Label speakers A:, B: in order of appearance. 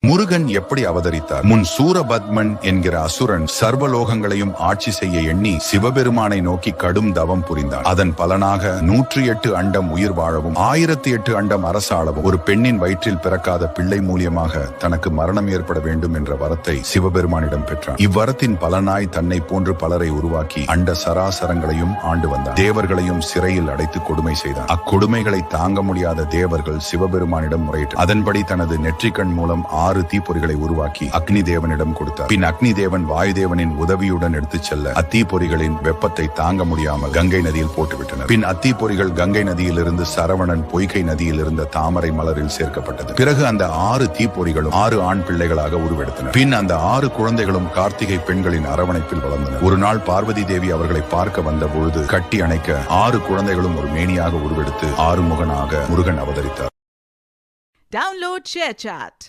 A: முருகன் எப்படி அவதரித்தார்? முன் சூரபத்மன் என்கிற அசுரன் சர்வலோகங்களையும் ஆட்சி செய்ய எண்ணி சிவபெருமானை நோக்கி கடும் தவம் புரிந்தார். அதன் பலனாக 108 அண்டம் உயிர் வாழவும் 1008 அண்டம் அரசாளவும் ஒரு பெண்ணின் வயிற்றில் பிறக்காத பிள்ளை மூலியமாக தனக்கு மரணம் ஏற்பட வேண்டும் என்ற வரத்தை சிவபெருமானிடம் பெற்றார். இவ்வரத்தின் பலனாய் தன்னை போன்று பலரை உருவாக்கி அண்ட சராசரங்களையும் ஆண்டு வந்தார். தேவர்களையும் சிறையில் அடைத்து கொடுமை செய்தார். அக்கொடுமைகளை தாங்க முடியாத தேவர்கள் சிவபெருமானிடம் முறையிட்டார். அதன்படி தனது நெற்றிக்கண் மூலம் 6 தீப்பொறிகளை உருவாக்கி அக்னி தேவனிடம் கொடுத்தார். பின் அக்னி தேவன் வாயுதேவனின் உதவியுடன் எடுத்துச் செல்ல அத்தீப்பொறிகளின் வெப்பத்தை தாங்க முடியாமல் கங்கை நதியில் போட்டுவிட்டனர். பின் அத்தீப்பொறிகள் கங்கை நதியிலிருந்து சரவணன் பொய்கை நதியில் இருந்த தாமரை மலரில் சேர்க்கப்பட்டது. பிறகு அந்த 6 தீப்பொறிகளும் 6 ஆண் பிள்ளைகளாக உருவெடுத்தனர். பின் அந்த 6 குழந்தைகளும் கார்த்திகை பெண்களின் அரவணைப்பில் வளர்ந்தனர். ஒரு நாள் பார்வதி தேவி அவர்களை பார்க்க வந்த பொழுது கட்டி அணைக்க 6 குழந்தைகளும் ஒரு மேனியாக உருவெடுத்து 6 முகனாக முருகன் அவதரித்தார்.
B: Download ShareChat.